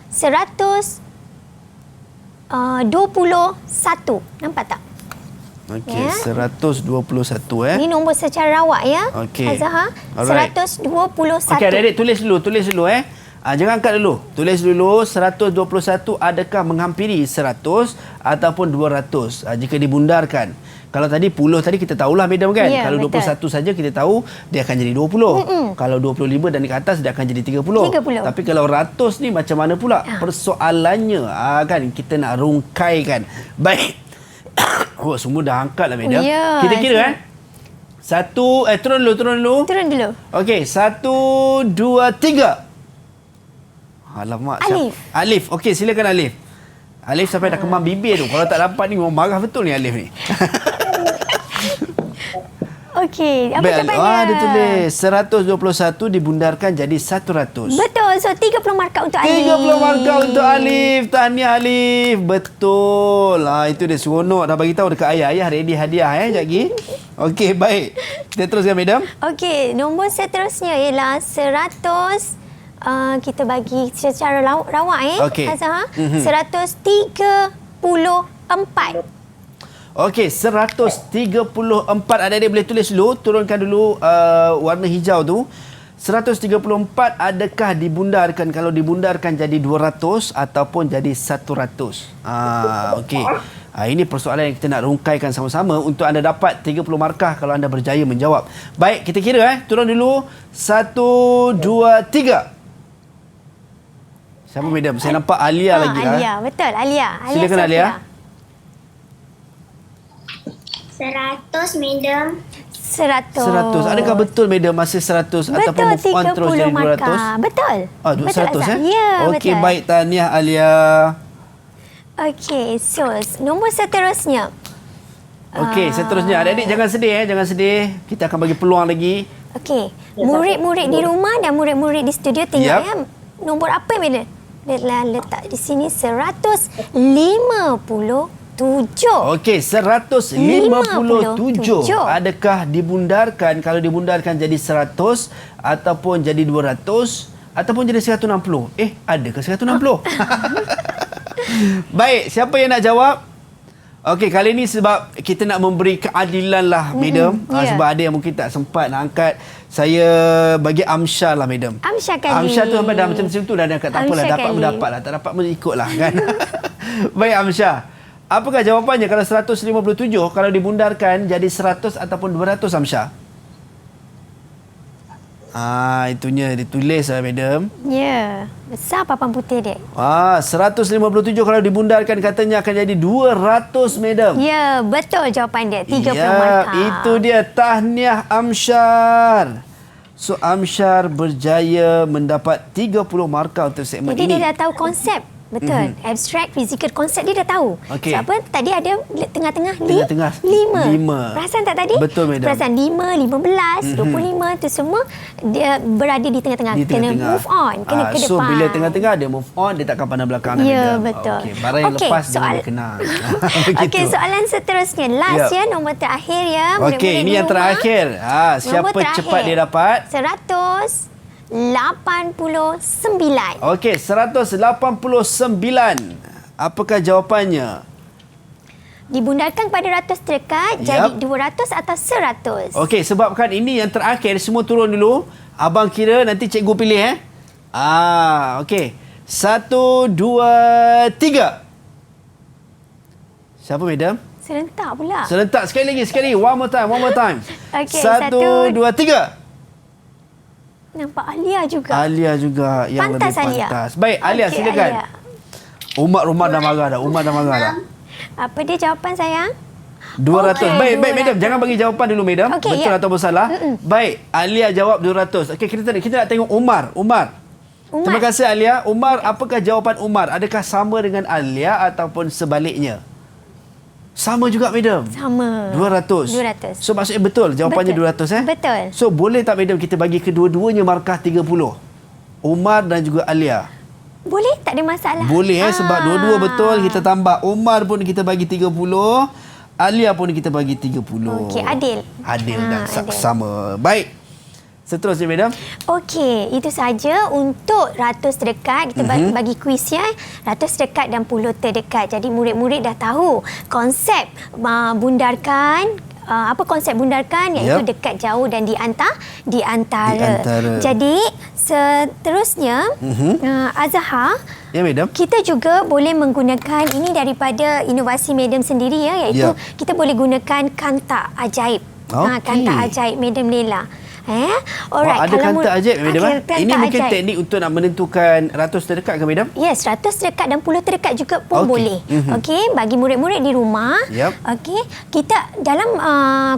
121. Nampak tak? Okey, Ya. 121 Ini nombor secara rawak ya. Okey. Azhar. Alright. 121. Okey, adik-adik tulis dulu jangan angkat dulu. Tulis dulu 121 adakah menghampiri 100 ataupun 200 jika dibundarkan. Kalau tadi puluh tadi kita tahulah madam kan. Ya, Kalau betul. 21 saja kita tahu dia akan jadi 20. Kalau 25 dan ke atas dia akan jadi 30. 30. Tapi kalau ratus ni macam mana pula? Persoalannya kan kita nak rungkaikan. Baik. Oh, semua dah angkat lah madam. Ya, Kita kira turun dulu. Turun dulu. Okey, 1, 2, 3. Alamak. Alif. Alif. Okey, silakan Alif. Alif sampai dah kemam bibir tu. Kalau tak dapat ni memang marah betul ni Alif ni. Okey, apa Baik, jawapannya? dia tulis 121 dibundarkan jadi 100. Betul. So 30 markah untuk Alif. 30 markah untuk Alif. Tahniah Alif. Betul. Itu dia seronok dah bagi tahu dekat ayah. Ayah ready hadiah sekejap lagi. Okey, baik. Kita teruskan madam. Okey, nombor seterusnya ialah 100. Kita bagi secara rawak Okey. Azhar. 134. Okey, 134. Adik-adik boleh tulis dulu. Turunkan dulu warna hijau tu. 134 adakah dibundarkan? Kalau dibundarkan jadi 200 ataupun jadi 100. Okey. Ini persoalan yang kita nak rungkaikan sama-sama untuk anda dapat 30 markah kalau anda berjaya menjawab. Baik, kita kira turun dulu. 1, 2, 3. Siapa madam? Saya nampak Alia lagi. Alia, betul. Alia. Silakan Sofia. Alia. 100 madam. 100. 100. Adakah betul madam masih 100 ataupun Betul, move on terus jadi 200? markah. Betul. Betul, Betul, 100 Azhar. eh? Ya, Okey, betul. baik, tahniah Alia. Okey, so nombor seterusnya. Okey, seterusnya adik-adik jangan sedih jangan sedih. Kita akan bagi peluang lagi. Okey, murid-murid di rumah dan murid-murid di studio tengok Yap. ya. Nombor apa yang dia letak di sini? 157. Okey, 157. 57. Adakah dibundarkan? Kalau dibundarkan jadi 100 ataupun jadi 200 ataupun jadi 160? Adakah 160? Baik, siapa yang nak jawab? Okey, kali ni sebab kita nak memberi keadilan lah, madam. ya. Sebab ada yang mungkin tak sempat nak angkat. Saya bagi Amsyar lah, madam. Amsyar kali. Amsyar tu sampai dah macam tu dah angkat. Tak apalah, Amsyar dapat kali. mendapat lah. Tak dapat pun ikut lah kan. Baik, Amsyar. Apakah jawapannya kalau 157 kalau dibundarkan jadi 100 ataupun 200, Amsyar? Itunya ditulis lah, madam. Ya, besar papan putih dek. 157 kalau dibundarkan katanya akan jadi 200, madam. Ya, betul jawapan dia. 30 Ya, markah. itu dia. Tahniah Amsyar. So, Amsyar berjaya mendapat 30 markah untuk segmen Jadi ini. dia dah tahu konsep. Betul. Abstract, physical, konsep dia dah tahu. Okey. Sebab apa? Tadi ada tengah-tengah. Tengah-tengah. 5. Lima. Perasan tak tadi? Betul, madam. Perasan 5, 15, 25 tu semua dia berada di tengah-tengah. Di Kena tengah-tengah. move on. Kena ke depan. So, bila tengah-tengah dia move on, dia takkan pandang belakang. Ya, madam. betul. Okey, barang yang Okey, lepas jangan soal- dia kenal. Okey, soalan seterusnya. Last Ya. nombor terakhir ya. Okey, Murid-murid ini di yang rumah. terakhir. Siapa Nombor terakhir. cepat dia dapat? 189. Okey, 189. Apakah jawapannya? Dibundarkan kepada ratus terdekat jadi 200 atau 100. Okey, sebabkan ini yang terakhir, semua turun dulu. Abang kira, nanti cikgu pilih okey. 1, 2, 3. Siapa, madam? Serentak pula. Serentak sekali lagi. One more time. Okey, 1, 2, 3. Nampak Alia juga. Alia juga yang Pantas, lebih Alia. pantas. Baik, Alia Okey, silakan. Alia. Umar dah marah dah. Apa dia jawapan sayang? 200. Okey, Baik, 200. madam. Jangan bagi jawapan dulu, madam. Okey, Betul ya. ataupun salah. Baik, Alia jawab 200. Okey, kita nak tengok Umar. Terima kasih, Alia. Umar, apakah jawapan Umar? Adakah sama dengan Alia ataupun sebaliknya? Sama juga, madam. Sama. 200. 200. So, maksudnya betul jawapannya Betul. 200 Betul. So, boleh tak, madam, kita bagi kedua-duanya markah 30? Umar dan juga Alia. Boleh, tak ada masalah. Boleh sebab dua-dua betul, kita tambah. Umar pun kita bagi 30, Alia pun kita bagi 30. Okey, adil. Adil dan adil. saksama. Baik. Seterusnya, madam. Okey, itu saja untuk ratus terdekat. Kita bagi kuis ya. Ratus terdekat dan puluh terdekat. Jadi murid-murid dah tahu konsep bundarkan. Apa konsep bundarkan? Iaitu dekat, jauh dan di antara. Jadi seterusnya Azhar, Ya, madam. kita juga boleh menggunakan ini daripada inovasi madam sendiri ya, iaitu kita boleh gunakan kanta ajaib. Kanta ajaib Madam Lela. Alright, ada kanta ajaib, madam. Ini mungkin teknik untuk nak menentukan ratus terdekat ke, madam? Yes, ratus terdekat dan puluh terdekat juga pun boleh. Okey, bagi murid-murid di rumah. Okey, kita dalam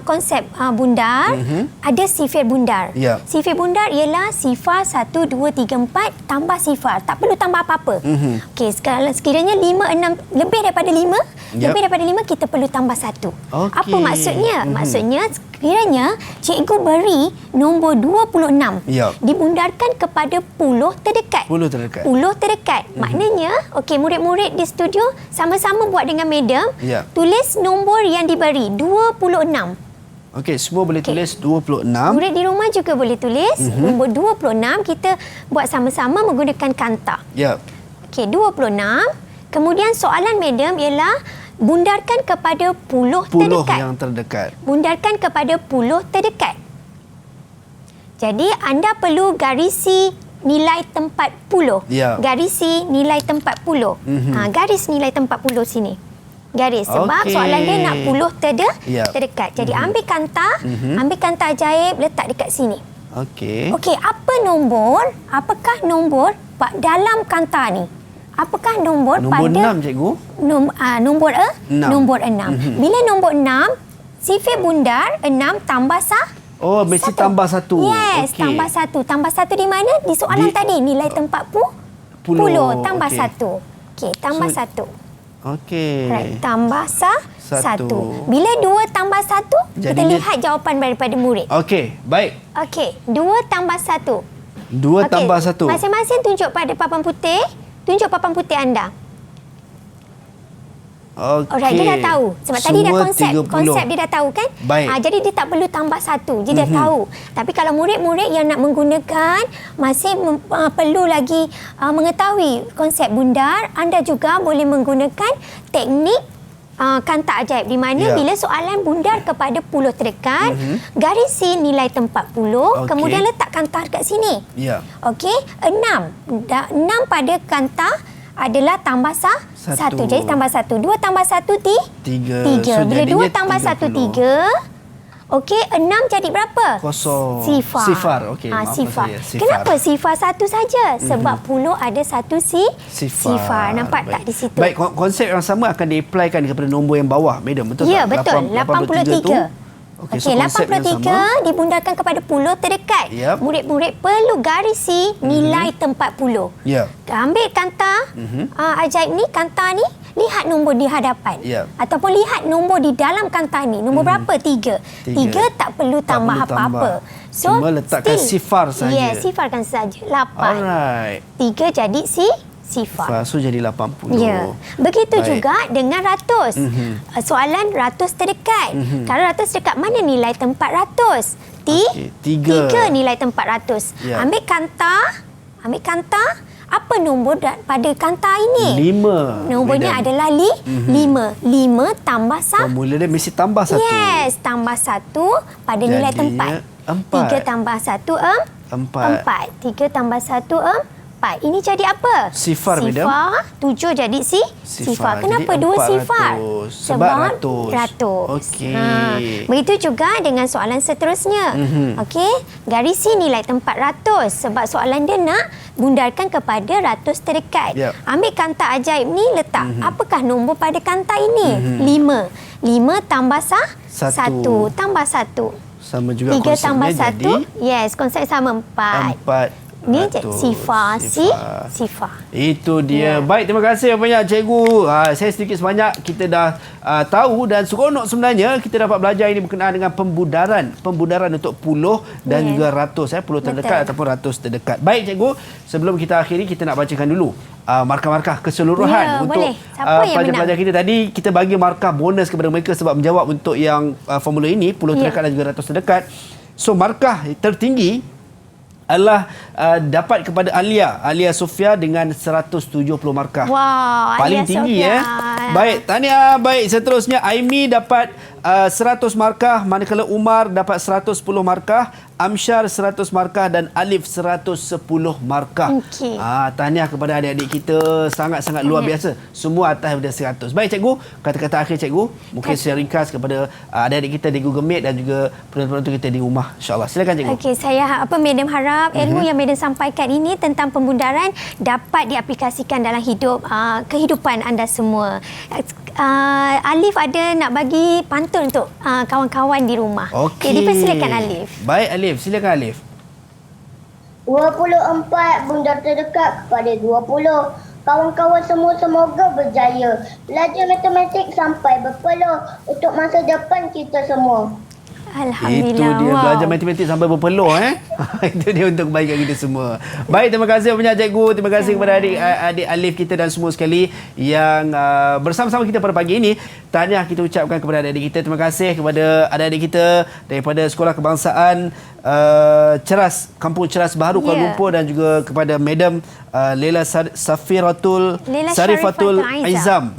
konsep bundar ada sifir bundar. Sifir bundar ialah sifar 1 2 3 4 tambah sifar. Tak perlu tambah apa-apa. Okey, sekiranya 5 6 lebih daripada 5, lebih daripada 5 kita perlu tambah 1. Apa maksudnya? Maksudnya kiranya cikgu beri nombor 26 dibundarkan kepada puluh terdekat. Puluh terdekat. Maknanya, okey, murid-murid di studio sama-sama buat dengan madam. Tulis nombor yang diberi 26. Okey, semua boleh tulis 26. Murid di rumah juga boleh tulis nombor 26. Kita buat sama-sama menggunakan kanta. Okey, 26. Kemudian soalan madam ialah bundarkan kepada puluh terdekat. Yang terdekat. Bundarkan kepada puluh terdekat. Jadi anda perlu garisi nilai tempat puluh. Garisi nilai tempat puluh. Garis nilai tempat puluh sini. Garis. Sebab soalan dia nak puluh terdekat. Jadi ambil kanta ajaib, letak dekat sini. Okey, apa nombor? Apakah nombor dalam kanta ni? Apakah nombor pada 6, cikgu? Nombor 6. Bila nombor 6, sifir bundar 6 tambah mesti tambah 1. Yes, tambah 1. Tambah 1 di mana? Di soalan tadi, nilai tempat puluh tambah 1. Okey, tambah 1. Right, tambah 1. Bila 2 tambah 1, kita lihat jawapan daripada murid. Okey, baik. Okey, 2 tambah 1. 2 tambah 1. Masing-masing tunjuk pada papan putih. Tunjuk papan putih anda. Alright, dia dah tahu. Sebab tadi dah konsep dia dah tahu kan? Jadi dia tak perlu tambah 1. Dia dah tahu. Tapi kalau murid-murid yang nak menggunakan masih perlu lagi mengetahui konsep bundar, anda juga boleh menggunakan teknik kanta ajaib di mana bila soalan bundar kepada puluh terdekat, garisi nilai tempat puluh, kemudian letak kanta dekat sini. Okey, 6 pada kanta adalah tambah 1. Jadi tambah 1. 2 tambah 1 3. Bila 2 tambah 1 3. Okey, 6 jadi berapa? Kosong. Sifar. Okey, sifar. Kenapa sifar 1 saja? Sebab puluh ada 1 sifar. Nampak tak di situ? Baik, konsep yang sama akan di-applykan kepada nombor yang bawah, madam. Betul tak? Ya, betul. 83. Okey, so 83 dibundarkan kepada puluh terdekat. Murid-murid perlu garisi nilai tempat puluh. Ambil kanta ajaib ni, kanta ni, lihat nombor di hadapan. Ataupun lihat nombor di dalam kanta ni. Nombor berapa? 3. 3 tak perlu tambah apa-apa. So, cuma letakkan sifar saja. Ya, sifarkan saja. 8. Alright. 3 jadi sifar. So jadi 80. Ya. Begitu juga dengan ratus. Soalan ratus terdekat. Kalau ratus terdekat, mana nilai tempat ratus? 3 nilai tempat ratus. Ambil kanta. Apa nombor pada kanta ini? 5. Nombornya adalah 5. 5 tambah 1. Formula dia mesti tambah 1. Yes, tambah 1 pada nilai tempat. 3 tambah 1 4. 3 tambah 1 4. Ini jadi apa? Sifar, madam. Sifar. 7 jadi sifar. Kenapa 2 sifar? Sebab ratus. Okey. Begitu juga dengan soalan seterusnya. Okey, garisi nilai tempat ratus. Sebab soalan dia nak bundarkan kepada ratus terdekat. Ambil kanta ajaib ni, letak. Apakah nombor pada kanta ini? 5. 5 tambah 1. Tambah 1. Sama juga 3 konsepnya tambah 1. jadi Yes, konsep sama 4. Ni sifar. Itu dia. Baik, terima kasih banyak cikgu. Saya sedikit sebanyak kita dah tahu dan seronok sebenarnya kita dapat belajar ini berkenaan dengan pembudaran untuk puluh dan juga ratus, puluh terdekat ataupun ratus terdekat. Baik cikgu, sebelum kita akhiri kita nak bacakan dulu markah-markah keseluruhan untuk pelajar-pelajar kita. Tadi kita bagi markah bonus kepada mereka sebab menjawab untuk yang formula ini, puluh terdekat dan juga ratus terdekat. So markah tertinggi adalah dapat kepada Alia Sofia dengan 170 markah. Wow, Paling Alia tinggi Sofia. Baik, tahniah. Baik, seterusnya Aimi dapat 100 markah, manakala Umar dapat 110 markah, Amsyar 100 markah dan Alif 110 markah. Okey. Tahniah kepada adik-adik kita, sangat-sangat luar biasa. Semua atas daripada 100. Baik cikgu, kata-kata akhir cikgu, mungkin secara ringkas kepada adik-adik kita di Google Meet dan juga penonton-penonton kita di rumah. InsyaAllah. Silakan cikgu. Okey, Madam harap ilmu yang Madam sampaikan ini tentang pembudaran dapat diaplikasikan dalam kehidupan anda semua. Alif ada nak bagi pantun untuk kawan-kawan di rumah. Okey. Jadi persilakan Alif. Baik Alif, silakan Alif. 24 bundar terdekat kepada 20. Kawan-kawan semua semoga berjaya. Belajar matematik sampai berpeluh untuk masa depan kita semua. Alhamdulillah. Itu dia, wow. belajar matematik sampai berpeluh Itu dia untuk kebaikan kita semua. Baik, terima kasih banyak cikgu. Terima kasih kepada adik Alif kita dan semua sekali yang bersama-sama kita pada pagi ini. Tahniah kita ucapkan kepada adik-adik kita. Terima kasih kepada adik-adik kita daripada Sekolah Kebangsaan Ceras, Kampung Ceras Baharu Kuala Lumpur, dan juga kepada Madam Leila Sarifatul Aizam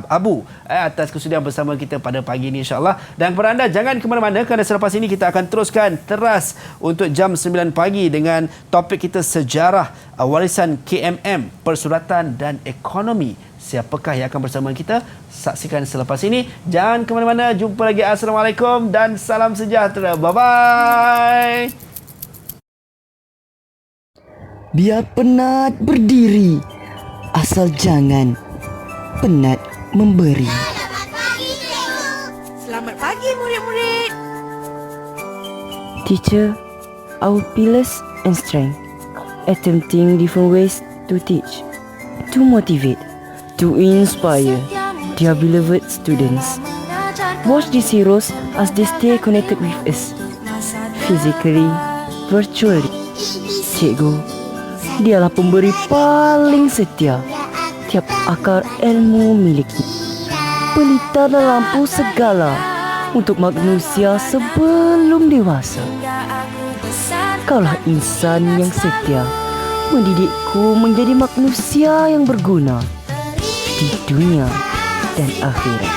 Abu atas kesudian bersama kita pada pagi ini insya-Allah. Dan kepada anda, jangan ke mana-mana kerana selepas ini kita akan teruskan teras untuk jam 9 pagi dengan topik kita sejarah warisan KMM, persuratan dan ekonomi. Siapakah yang akan bersama kita? Saksikan selepas ini. Jangan ke mana-mana. Jumpa lagi. Assalamualaikum dan salam sejahtera. Bye-bye. Biar penat berdiri, asal jangan penat memberi. Selamat pagi murid-murid. Teacher, our pillars and strength, attempting different ways to teach, to motivate, to inspire their beloved students. Watch these heroes as they stay connected with us, physically, virtually. Cikgu, dialah pemberi paling setia, tiap akar ilmu miliki. Pelita dan lampu segala untuk manusia sebelum dewasa. Kaulah insan yang setia, mendidikku menjadi manusia yang berguna di dunia dan akhirat.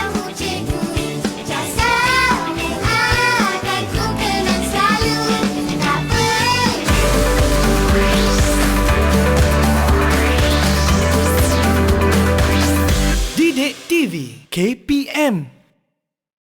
Didik TV KPM